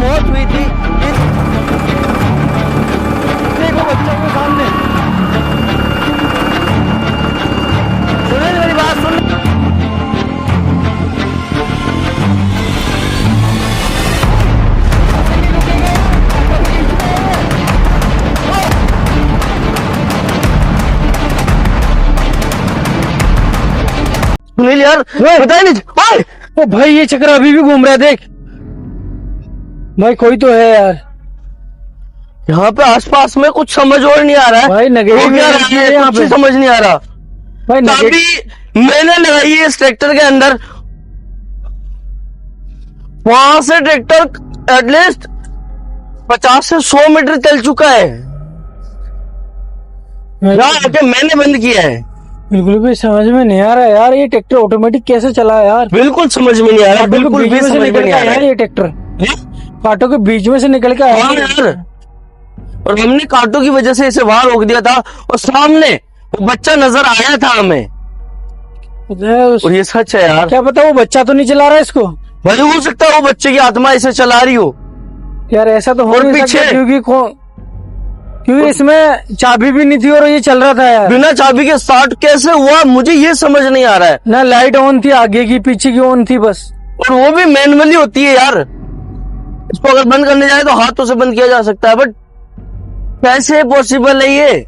मौत हुई थी देखो बच्चों के सामने। सुनिए मेरी बात सुन। सुनील यार पता ही नहीं। ओ भाई ये चक्र अभी भी घूम रहा है, देख भाई कोई तो है यार यहाँ पे आसपास में कुछ समझ और नहीं आ रहा है भाई। वो क्या रहा है यहाँ पे समझ नहीं आ रहा भाई चाबी मैंने लगाई है इस ट्रैक्टर के अंदर। वहां से ट्रैक्टर एटलीस्ट 50 से 100 मीटर चल चुका है। यहाँ आके मैंने बंद किया है। बिल्कुल भी समझ में नहीं आ रहा यार, ये ट्रैक्टर ऑटोमेटिक कैसे चला है यार। बिल्कुल समझ में नहीं आ रहा, बिल्कुल भी समझ में नहीं आ रहा यार। ये ट्रैक्टर कांटों के बीच में से निकल के आया यार। और हमने कांटों की वजह से इसे वहां रोक दिया था और सामने वो बच्चा नजर आया था हमें। और ये सच है यार। क्या पता वो बच्चा तो नहीं चला रहा है इसको। भाई हो सकता है वो बच्चे की आत्मा इसे चला रही हो यार। ऐसा तो हो और नहीं पीछे सकता क्योंकि इसमें चाबी भी नहीं थी और ये चल रहा था यार। बिना चाबी के स्टार्ट कैसे हुआ मुझे ये समझ नहीं आ रहा है। ना लाइट ऑन थी, आगे की पीछे की ऑन थी बस। और वो भी मैनुअली होती है यार। इसको अगर बंद करने जाए तो हाथों से बंद किया जा सकता है, बट कैसे पॉसिबल है ये?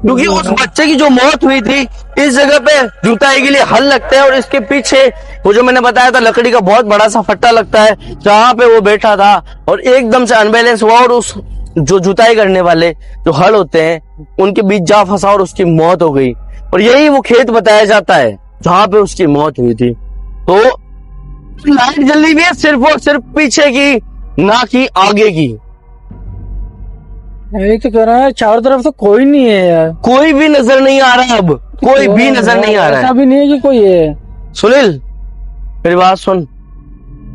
क्योंकि उस बच्चे की जो मौत हुई थी इस जगह पे जुताई के लिए हल लगते हैं और इसके पीछे वो जो मैंने बताया था लकड़ी का बहुत बड़ा सा फट्टा लगता है जहां पे वो बैठा था और एकदम से अनबैलेंस हुआ और उस जो जुताई करने वाले जो हल होते हैं उनके बीच जा फंसा और उसकी मौत हो गई। और यही वो खेत बताया जाता है जहां पे उसकी मौत हुई थी। तो लाइट जली हुई है सिर्फ और सिर्फ पीछे की, ना कि आगे की। यही तो कह रहा है, चारों तरफ तो कोई नहीं है यार। कोई भी नजर नहीं आ रहा, अब कोई भी नजर नहीं आ रहा ऐसा है। भी नहीं है कि कोई है। सुनील मेरी बात सुन,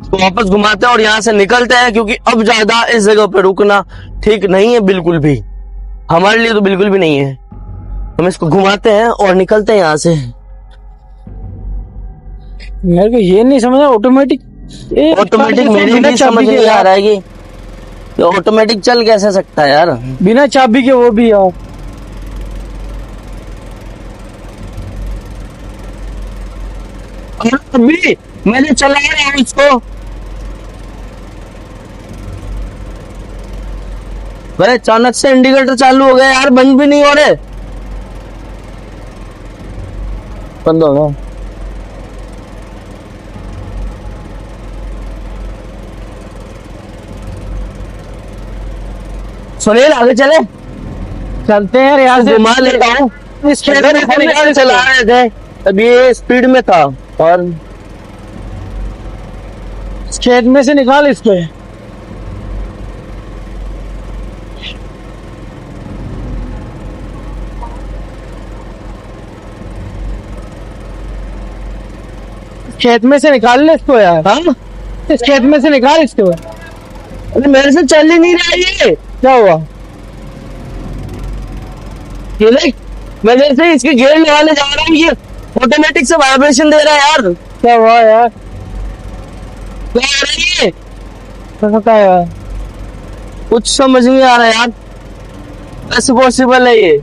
तो वापस घुमाते हैं और यहाँ से निकलते हैं क्योंकि अब ज्यादा इस जगह पे रुकना ठीक नहीं है, बिल्कुल भी हमारे लिए तो बिल्कुल भी नहीं है। हम इसको घुमाते हैं और निकलते हैं यहाँ से। मेरे को ये नहीं समझ ऑटोमेटिक मेरे भी समझ नहीं आ रहा है कि ऑटोमेटिक चल कैसे सकता है यार बिना चाबी के, वो भी यार। अभी मैंने चलाया है इसको। भाई अचानक से इंडिकेटर चालू हो गया यार, बंद भी नहीं हो रहे। बंद हो गया। सुनील आगे चले, चलते हैं यार यहाँ से। घुमा लेता हूँ। इस खेत में से निकाल चला रहे थे अभी ये स्पीड में था और इस खेत में से निकाल इसको। खेत में से निकाल ले इसको यार। हाँ इस खेत में से निकाल इसको। अरे मेरे से चल ही नहीं रहा ये, क्या हुआ? ये देख मैं जैसे इसके गेयर लगाने जा रहा हूँ ये ऑटोमेटिक से वाइब्रेशन दे रहा है यार। क्या हुआ यार? क्या आ रही है पता है यार, कुछ समझ नहीं आ रहा यार, कैसे पॉसिबल है ये?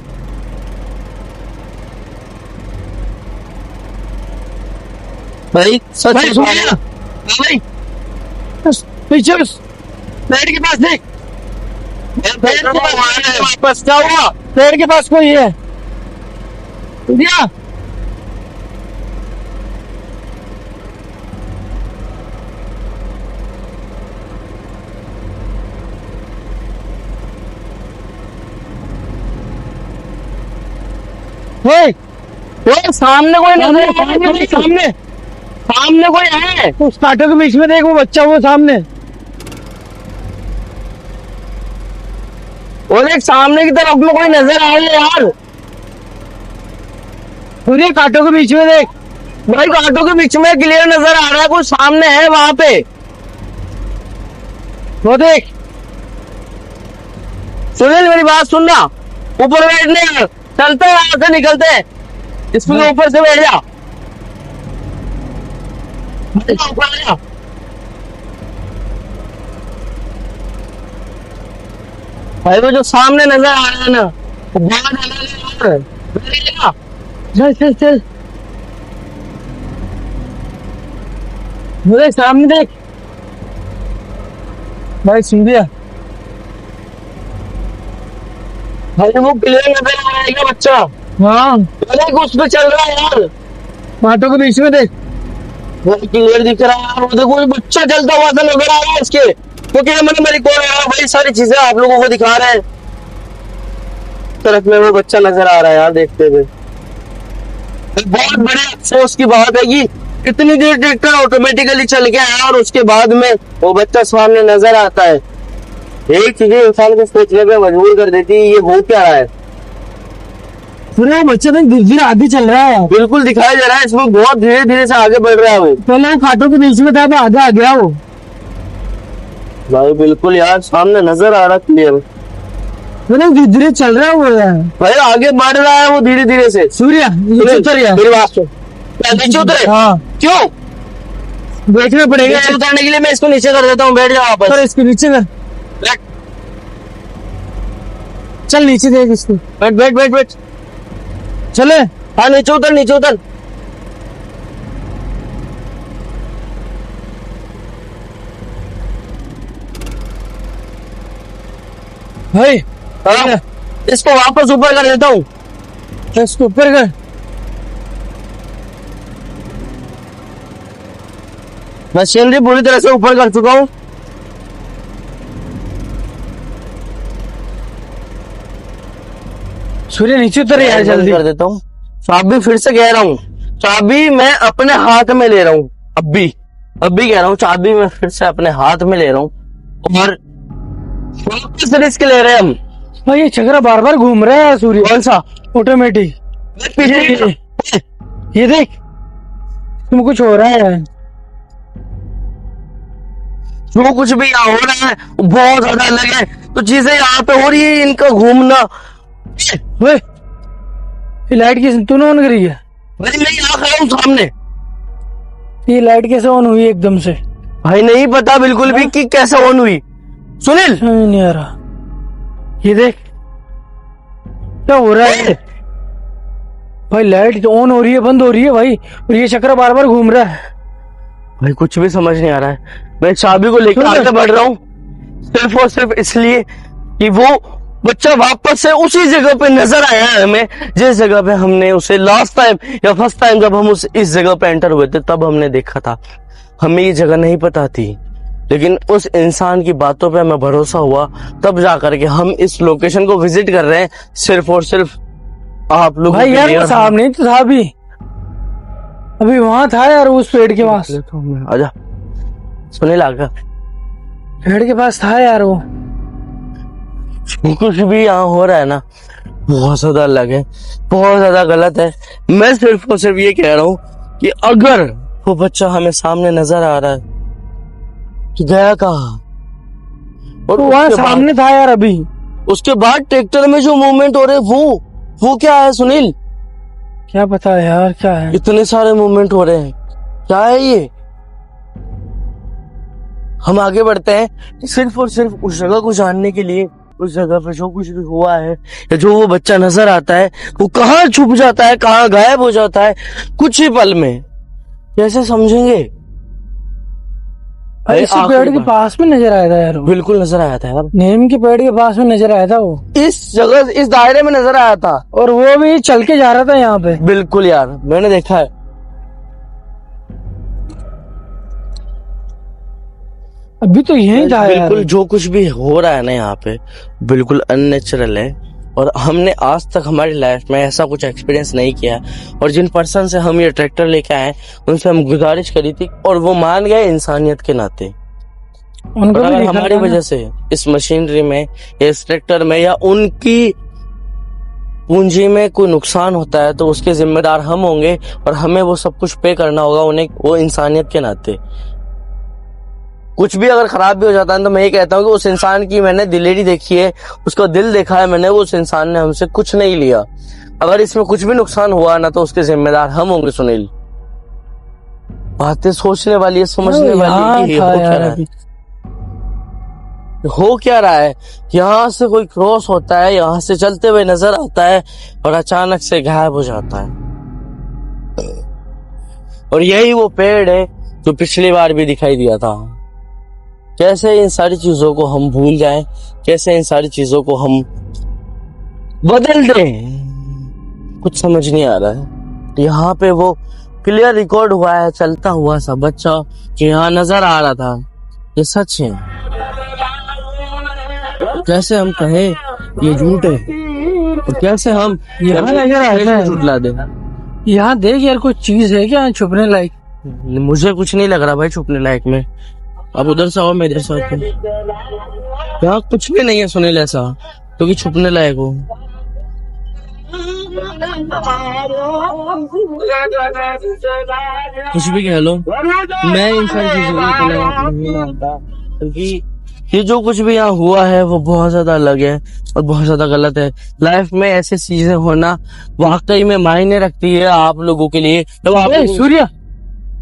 भाई सच भाई सुन बताओ। ना। हाँ भाई पीछे उस पेड़ के पास देख, पेड़ के पास क्या हुआ? पेड़ के पास कोई है। दिया वो सामने कोई नजर सामने सामने कोई है। उस कांटों के बीच में देख, वो बच्चा वो सामने। और एक सामने की तरफ में कोई नजर आ रही है यार। पूरे कांटों के बीच में देख। भाई कांटों के बीच में क्लियर नजर आ रहा है, कोई सामने है वहां पे। वो देख। सुनील मेरी बात सुनना, ऊपर बैठने यार, चलते हैं यहाँ से, निकलते हैं। इसमें ऊपर से बैठ जा, ऊपर आ जा। भाई वो जो सामने नजर आ रहा है ना, वो बहुत अलग है। चल चल चल, वो देख सामने देख भाई, सुन दिया भाई वो क्लियर नजर आ रहा है क्या बच्चा? हाँ, अरे कुछ तो चल रहा है यार, ऑटो के बीच में देख। वो क्लियर दिख रहा है यार। वो देखो वो बच्चा चलता हुआ सा नजर आ रहा है इसके, तो क्या मैंने मेरी को यार भाई सारी चीजें आप लोगों को दिखा रहे हैं। तरफ में वो बच्चा नजर आ रहा है यार देखते हुए। बहुत बड़े अफसोस की बात है कि इतनी देर ट्रैक्टर ऑटोमेटिकली चल गया है और उसके बाद में वो बच्चा सामने नजर आता है। एक चीजें इंसान को सोचने पे मजबूर कर देती है, ये हो क्या रहा है। पूरा बच्चा तो धीरे धीरे आगे चल रहा है। बिल्कुल दिखाई दे रहा है इसमें बहुत धीरे धीरे से आगे बढ़ रहा है वो। पहले वो खाटों के बीच में था, अब आगे आ गया वो। भाई बिल्कुल यार सामने नजर आ रहा क्लियर। मतलब धीरे धीरे चल रहा है वो यार। भाई आगे बढ़ रहा है वो धीरे धीरे से। सूर्या नीचे उतर गया। मेरी बात सुन, नीचे उतरे? हाँ, क्यों? देखना पड़ेगा। नीचे उतरने के लिए मैं इसको नीचे कर देता हूँ, बैठ जा वापस। सर इसको नीचे कर, बैठ चल नीचे देख इसको। बैठ बैठ बैठ बैठ। चले, हाँ नीचे उतर नीचे उतर। भाई हाँ, इसको वापस ऊपर कर देता हूँ। इसको ऊपर कर। मशीनरी पूरी तरह से ऊपर कर चुका हूँ। सूर्य नीचे उतर यार जल्दी। कर देता हूँ। चाबी फिर से कह रहा हूँ, चाबी मैं अपने हाथ में ले रहा हूँ। अभी कह रहा हूँ, चाबी मैं फिर से अपने हाथ में ले रहा हूँ और वापस रिस्क ले रहे हैं हम। भाई ये चक्रा बार बार घूम रहा है सूर्य। कौन सा? ऑटोमेटिक। ये देख, तुम कुछ हो रहा है। जो कुछ भी यहाँ हो रहा है वो बहुत ज्यादा अलग है। तो चीजें यहाँ पे हो रही है, इनका घूमना। वे, ये लाइट किस तूने ऑन करी है? भाई मैं यहाँ खड़ा हूँ सामने। ये लाइट कैसे ऑन हुई एकदम से? भाई नहीं पता बिल्कुल भी कि कैसे ऑन हुई। सुनील समझ नहीं आ रहा। ये देख क्या हो रहा है भाई, लाइट ऑन हो रही है, बंद हो रही है भाई, और ये चक्र बार बार घूम रहा है। भाई कुछ भी समझ नहीं आ रहा है। मैं चाबी को लेकर आगे बढ़ रहा हूँ सिर्फ और सिर्फ इसलिए कि वो बच्चा वापस से उसी जगह पे नजर आया है हमें, जिस जगह पे हमने उसे लास्ट टाइम या फर्स्ट टाइम जब हम इस जगह पे एंटर हुए थे तब हमने देखा था। हमें ये जगह नहीं पता थी, लेकिन उस इंसान की बातों पे हमें भरोसा हुआ, तब जाकर के हम इस लोकेशन को विजिट कर रहे हैं सिर्फ और सिर्फ आप लोग। भाई यार वो सामने तो था, अभी वहां था यार, उस पेड़ के पास। आजा सुनील आगा, पेड़ के पास था यार वो। कुछ भी यहाँ हो रहा है ना बहुत ज्यादा अलग है, बहुत ज्यादा गलत है। मैं सिर्फ और सिर्फ ये कह रहा हूँ कि अगर वो बच्चा हमें सामने नजर आ रहा है तो गया कहाँ? और तो वहां सामने था यार अभी। उसके बाद ट्रैक्टर में जो मूवमेंट हो रहे वो क्या है सुनील? क्या पता यार क्या है, इतने सारे मूवमेंट हो रहे हैं, क्या है ये? हम आगे बढ़ते हैं सिर्फ और सिर्फ उस जगह को जानने के लिए। उस जगह पे जो कुछ भी हुआ है या जो वो बच्चा नजर आता है वो कहाँ छुप जाता है, कहाँ गायब हो जाता है कुछ ही पल में, कैसे समझेंगे? इस पेड़ के पास में नजर आया था यार वो। बिल्कुल नजर आया था यार, नीम के पेड़ के पास में नजर आया था वो, इस जगह इस दायरे में नजर आया था, और वो भी चल के जा रहा था यहाँ पे। बिल्कुल यार मैंने देखा है। अभी तो यही था यार। बिल्कुल जो कुछ भी हो रहा है ना यहाँ पे बिल्कुल अननेचुरल है, और हमने आज तक हमारी लाइफ में ऐसा कुछ एक्सपीरियंस नहीं किया। और जिन पर्सन से हम ये ट्रैक्टर लेके आए उनसे हम गुजारिश करी थी और वो मान गए इंसानियत के नाते। उनको भी हमारी वजह से इस मशीनरी में, इस ट्रैक्टर में या उनकी पूंजी में कोई नुकसान होता है तो उसके जिम्मेदार हम होंगे और हमें वो सब कुछ पे करना होगा उन्हें, वो इंसानियत के नाते। कुछ भी अगर खराब भी हो जाता है तो मैं ये कहता हूँ कि उस इंसान की मैंने दिलेरी देखी है, उसका दिल देखा है मैंने, उस इंसान ने हमसे कुछ नहीं लिया। अगर इसमें कुछ भी नुकसान हुआ ना तो उसके जिम्मेदार हम होंगे। सुनील बातें सोचने वाली है, समझने वाली है कि ये हो क्या रहा है। हो क्या रहा है। यहाँ से कोई क्रॉस होता है, यहाँ से चलते हुए नजर आता है और अचानक से गायब हो जाता है। और यही वो पेड़ है जो पिछली बार भी दिखाई दिया था। कैसे इन सारी चीजों को हम भूल जाएं, कैसे इन सारी चीजों को हम बदल दें, कुछ समझ नहीं आ रहा है। यहाँ पे वो क्लियर रिकॉर्ड हुआ है चलता हुआ सा बच्चा जो यहाँ नजर आ रहा था, ये सच है। कैसे हम कहें ये झूठ है, और कैसे हम यहाँ नजर आ रहा है। झूठ ला दे। यहाँ देख यार, कोई चीज है क्या छुपने लायक? मुझे कुछ नहीं लग रहा भाई छुपने लायक में। अब उधर से आओ, मेरे साथ में। यहाँ कुछ भी नहीं है सुनील ऐसा क्योंकि छुपने लायक हो। कुछ भी कह लो, मैं इन सारी चीजों को नहीं मानता क्योंकि ये जो कुछ भी यहाँ हुआ है वो बहुत ज्यादा अलग है और बहुत ज्यादा गलत है। लाइफ में ऐसी चीजें होना वाकई में मायने रखती है आप लोगों के लिए। जब आप सूर्या,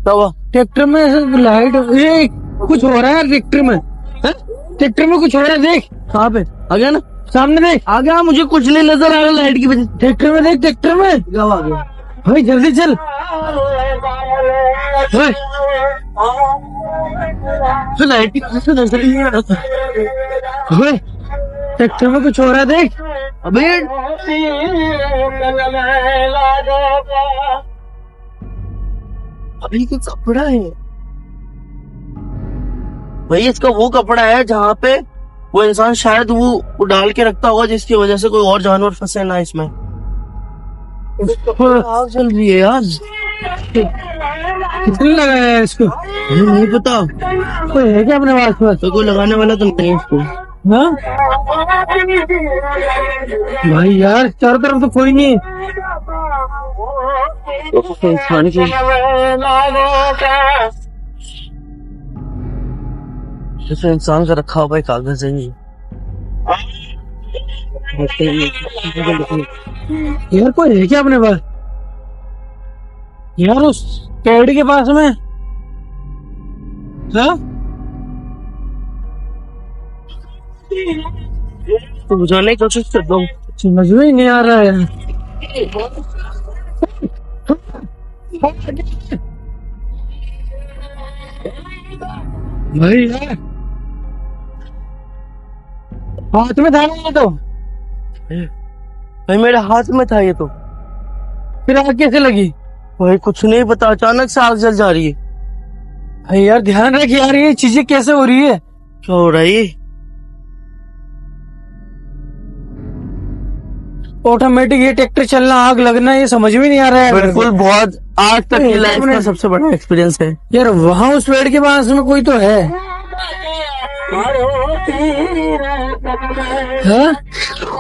तब ट्रैक्टर में ऐसे लाइट, ये कुछ हो रहा है ट्रैक्टर में। ट्रैक्टर में कुछ हो रहा है, देख। कहाँ पे आ गया ना, सामने देख। आ गया। मुझे कुछ नहीं नजर आ रहा लाइट की वजह ट्रैक्टर में देख, ट्रैक्टर में आ गया। भाई जल्दी चल। ओए, तो लाइट की वजह से नजर ही नहीं आ रहा था। ओए, ट्रैक्टर में कुछ हो रहा है, देख। अबे अभी कुछ कपड़ा है भाई, इसका वो कपड़ा है जहाँ पे वो इंसान शायद वो डाल के रखता होगा जिसकी वजह से कोई और जानवर फंसे ना इसमें। आग चल रही है यार। कितने लगाया है इसको? नहीं पता, कोई है क्या अपने पास? तो कोई लगाने वाला तो नहीं है इसको। हाँ भाई यार, चारों तरफ तो कोई नहीं है। इंसान की जैसे इंसान का रखा हुआ कागज है ये। यार कोई है क्या अपने पास? यार उस पेड़ के पास में। हाँ? तो बुझाने की कोशिश करता हूँ, समझ में ही नहीं आ रहा है। भाई यार, हाथ में था ना ये तो। भाई मेरे हाथ में था ये तो। फिर आग कैसे लगी? भाई कुछ नहीं पता, अचानक से आग जल जा रही है। भाई यार ध्यान रख यार, ये चीजें कैसे हो रही है? क्या हो रहा है ये? ऑटोमेटिक ये ट्रैक्टर चलना, आग लगना, ये समझ में नहीं आ रहा है। बिल्कुल, बहुत आज तक की लाइफ का सबसे बड़ा एक्सपीरियंस है यार। वहाँ उस पेड़ के पास में कोई तो है। हाँ?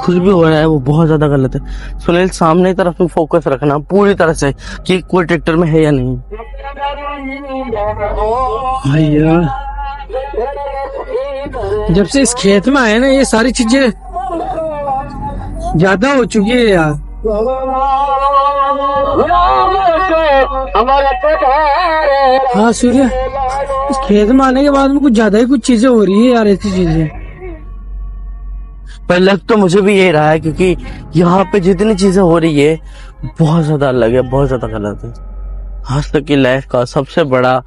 कुछ भी हो रहा है वो बहुत ज्यादा गलत है। सुनील सामने तरफ में फोकस रखना पूरी तरह से कि कोई ट्रैक्टर में है या नहीं। भाई यार, जब से इस खेत में आए ना, ये सारी चीजें ज्यादा हो चुकी है यार। हाँ सूर्या, इस खेत में आने के बाद में कुछ ज्यादा ही कुछ चीजें हो रही है यार, ऐसी चीजें। पर लग तो मुझे भी ये रहा है क्योंकि यहाँ पे जितनी चीजें हो रही है बहुत ज्यादा अलग है, बहुत ज्यादा गलत है। आज तक की लाइफ का सबसे बड़ा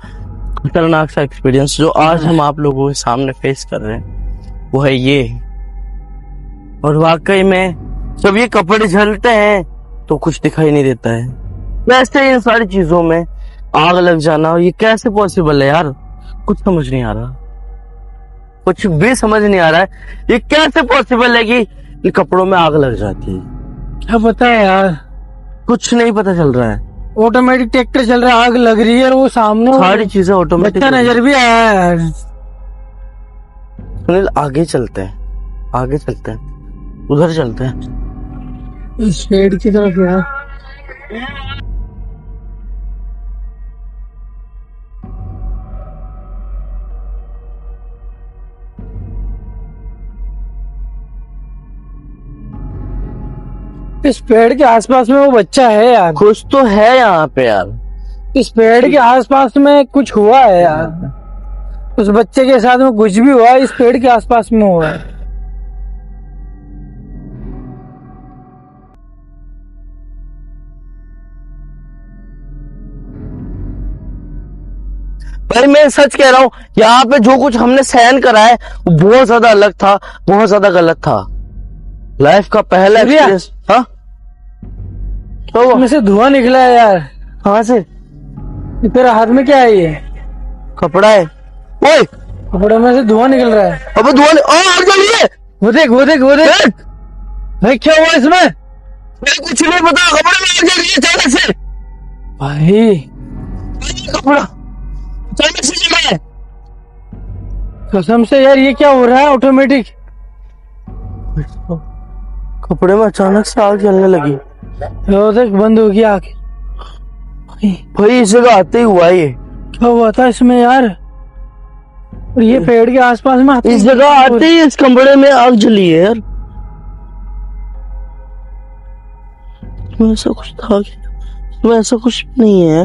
खतरनाक सा एक्सपीरियंस जो आज हम आप लोगों के सामने फेस कर रहे हैं वो है ये। और वाकई में जब ये कपड़े झलते हैं तो कुछ दिखाई नहीं देता है। वैसे इन सारी चीजों में आग लग जाना, ये कैसे पॉसिबल है यार? कुछ समझ नहीं आ रहा, कुछ भी समझ नहीं आ रहा है। ये कैसे पॉसिबल है कि इन कपड़ों में आग लग जाती है? क्या पता है यार, कुछ नहीं पता चल रहा है। ऑटोमेटिक ट्रैक्टर चल रहा है, आग लग रही है और वो सामने सारी चीजें ऑटोमेटिक बच्चा नजर भी आया है यार। सुनील आगे चलते हैं, आगे चलते हैं, उधर चलते हैं। इस पेड़ की तरफ यार। इस पेड़ के आसपास में वो बच्चा है यार। कुछ तो है यहाँ पे यार। इस पेड़ के आसपास में कुछ हुआ है यार। उस बच्चे के साथ में कुछ भी हुआ है, इस पेड़ के आसपास में हुआ है। भाई मैं सच कह रहा हूँ, यहाँ पे जो कुछ हमने सहन करा है वो बहुत ज्यादा अलग था, बहुत ज्यादा गलत था। लाइफ का पहला सूर्या! एक्सपीरियंस। हाँ तो इसमें से धुआं निकला है यार। कहाँ से? ये तेरा हाथ में क्या है ये? कपड़ा है। ओए कपड़े में से धुआं निकल रहा है। अबे धुआं आग जल रही है। वो देख वो देख वो देख। देख, भाई क्या हुआ इसमें? मेरे कुछ नहीं पता, कपड़े में आग जल रही है अचानक से। भाई कपड़ा अचानक से जल रहा है। कसम से यार, ये क्या हो रहा है ऑटोमेटिक? कपड़े में अचानक से आग जलने लगी। वो देख बंद हो गया आग। भाई इस जगह आते ही हुआ ये। क्या हुआ था इसमें यार? और ये पेड़ के आसपास में इस जगह आते ही इस कमरे में आग जली है यार। इसमें ऐसा कुछ था क्या? इसमें ऐसा कुछ नहीं है।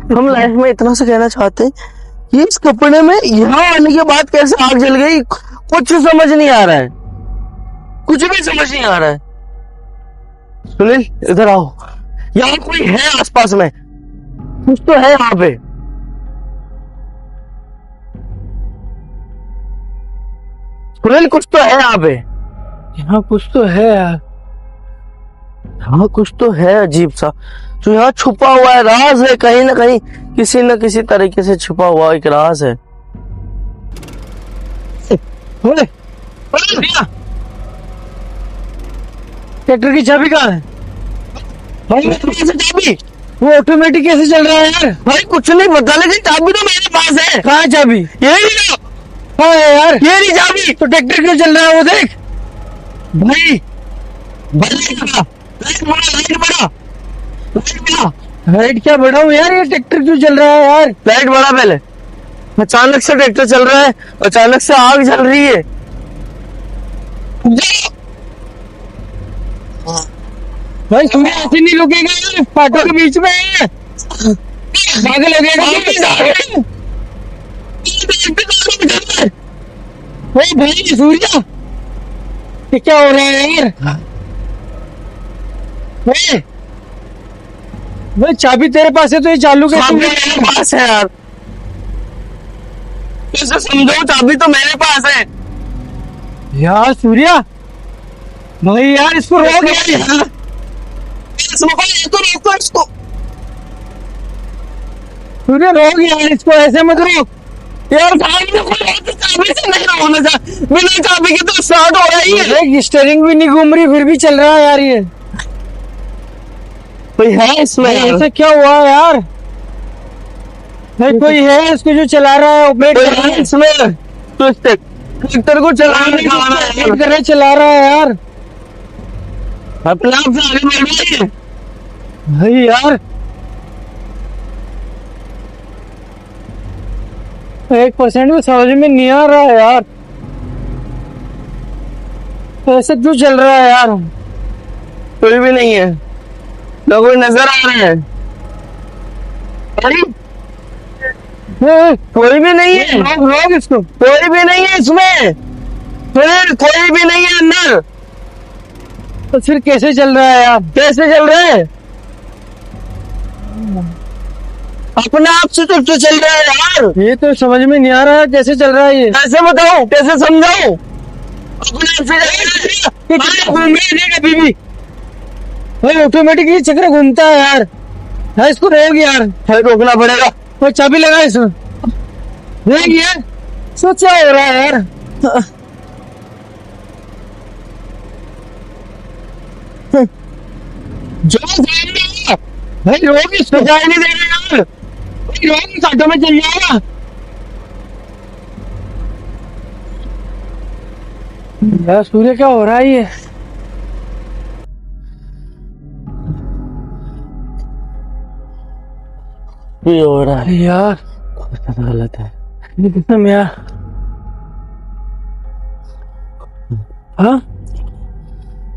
हम लाइफ में इतना सा कहना चाहते हैं, ये इस कपड़े में यहाँ आने के बाद कैसे आग जल गई, कुछ समझ नहीं आ रहा है, कुछ भी समझ नहीं आ रहा है। सुनील इधर आओ, यहाँ कोई है आसपास में, कुछ तो है यहाँ पे। सुनील कुछ तो है यहाँ पे। यहाँ कुछ तो है यार। हाँ कुछ तो है अजीब सा, जो यहाँ छुपा हुआ है, राज है, कहीं ना कहीं किसी न किसी तरीके से छुपा हुआ एक राज है। ओए, ट्रैक्टर की चाबी कहाँ है? भाई चाबी, वो ऑटोमेटिक कैसे चल रहा है यार? भाई कुछ नहीं पता, लेकिन चाबी तो मेरे पास है। कहाँ है चाबी? ये नहीं, कहाँ है यार? ये नहीं चाबी। तो ट्रैक्टर क्यों चल रहा है वो देख। भाई लाइट बड़ा, लाइट क्या बढ़ाऊं यार, ये ट्रैक्टर क्यों चल रहा है यार? लाइट बड़ा पहले। अचानक से ट्रैक्टर चल रहा है, अचानक से आग जल रही है। भाई तुम्हें ऐसे नहीं रुकेगा यार, फाटों के बीच में है। पागल हो गया। भाई सूर्या, ये क्या हो रहा है यार? भाई चाबी तेरे पास है तो ये चालू कैसे? चाबी मेरे पास है यार, इसे समझो, चाबी तो मेरे पास है यार। सूर्या भाई यार, इसको रोक यार। रोको इसको। सूर्या रोक यार इसको, ऐसे मत रोक यार चाबी से नहीं होना चाहिए, बिना चाबी के तो स्टार्ट हो रही है। देख स्टीयरिंग भी नहीं घूम रही फिर भी चल रहा है यार ये। कोई है इसमें यार? ऐसा क्या हुआ यार? भाई कोई है इसको जो चला रहा है, ऑपरेट कोई कर रहा है इसमें? तो ट्रैक्टर को चलाने का ऑपरेट कर रहा है, चला रहा है यार। अपने आप से आगे बढ़ रही है। भाई यार 1% भी समझ में नहीं आ रहा है यार, ऐसा क्यों चल रहा है यार? कोई भी नहीं है, ना कोई नजर आ रहा है। अरे कोई भी नहीं है, रोक इसको। कोई भी नहीं है इसमें, फिर कोई भी नहीं है अंदर। तो फिर कैसे चल रहा है यार? कैसे चल रहा है? अपने आप से तो चल रहा है यार। ये तो समझ में नहीं आ रहा है कैसे चल रहा है ये। कैसे बताऊं, कैसे समझाऊं? अपने आप से घूम रही है कभी भी। भाई ऑटोमेटिक ये चक्र घूमता है यार। हाँ इसको रोक यार। रोकना पड़ेगा। कोई चाबी लगा इसमें। देख यार सोच क्या हो रहा है यार? जो सामने भाई रोक इसको। जाए नहीं देगा यार, भाई रोक, साटों में चल जाएगा। यार सूर्य क्या हो रहा है ये? ये हो रहा है यार गलत है। ये किसम यार। हाँ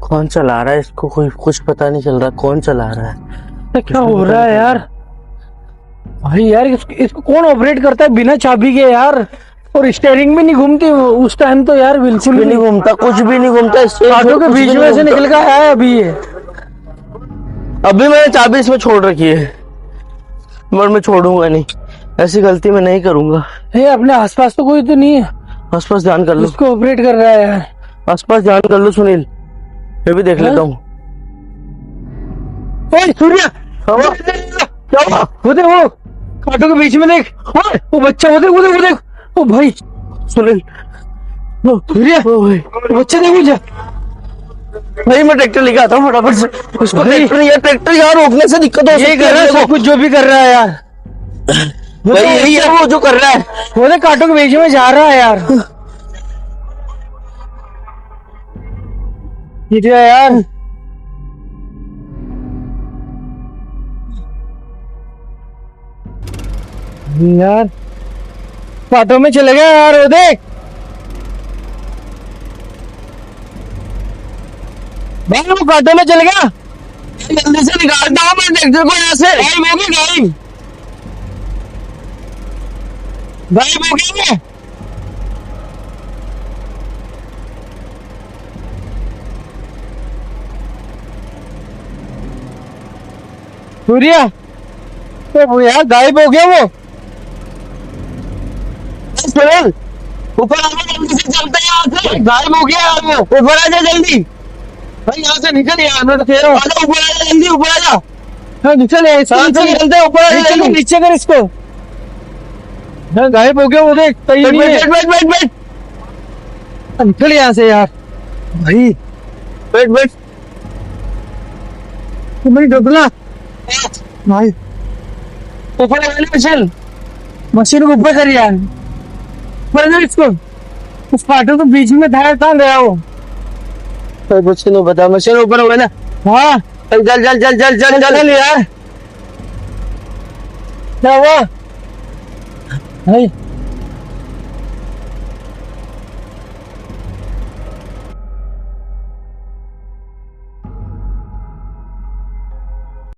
कौन चला रहा है इसको, कोई कुछ पता नहीं चल रहा कौन चला रहा है। तो क्या हो रहा है यार? भाई यार इसको कौन ऑपरेट करता है बिना चाबी के यार? और स्टेयरिंग भी नहीं घूमती उस टाइम तो यार, बिल्कुल भी नहीं घूमता, कुछ भी नहीं घूमता, ऑटो के बीच में से निकल कर आया अभी ये। अभी मैंने चाबी इसमें छोड़ रखी है, पर मैं छोड़ूंगा नहीं, ऐसी गलती मैं नहीं करूंगा। अपने आसपास तो कोई तो नहीं है आसपास ध्यान कर लो, उसको ऑपरेट कर रहा है यार। आसपास ध्यान कर लो सुनील, मैं भी देख लेता हूँ। ओए सूर्या, क्या हुआ? वो देख, वो ऑटो के बीच में देख, वो बच्चा, वो देख, वो देख, वो देख, ओ भाई सुनील, सूर्या, भाई वो बच्चा देख मुझे। भाई मैं ट्रैक्टर लेके आता हूँ फटाफट से। उसको ट्रैक्टर यहाँ रोकने से दिक्कत हो सकती है। सब कुछ जो भी कर रहा है यार, भाई यही है वो जो कर रहा है। वो देख ऑटो के बीच में जा रहा है यार। ये यार यार ऑटो में चले गया यार, वो देख भाई, वो ऑटो में चले गया। जल्दी से निकालता हूँ मैं ट्रैक्टर को यहाँ से। गायब हो गया, गायब गायब हो गया। सूर्या, वो यार गायब हो गया वो। सुनील ऊपर आ जा, जल्दी से चलते हैं यहाँ से। गायब हो गया यार वो। ऊपर आ जा जल्दी, भाई यहाँ से निकल यार, मैं तो कह रहा हूँ। आजा ऊपर आ जा जल्दी, ऊपर आ जा। हाँ, निकल यार, इसको नीचे नीचे चलते हैं, ऊपर आ जा नीचे कर, जल्दी। नीचे कर इसको। हाँ, गायब हो गया वो, देख सही बैठ नहीं है। बैठ बैठ बैठ बैठ हाँ, निकल यहाँ से यार भाई। बैठ बैठ। तो मेरी डबला भाई, ऊपर आ जा मशीन। मशीन को ऊपर कर यार, ऊपर कर इसको। उस पाटो के बीच में धारा कहाँ गया वो? कुछ नहीं पता, मशीन ऊपर हो गया ना। हाँ चल चल चल चल चल चल चल चल यार, क्या हुआ भाई?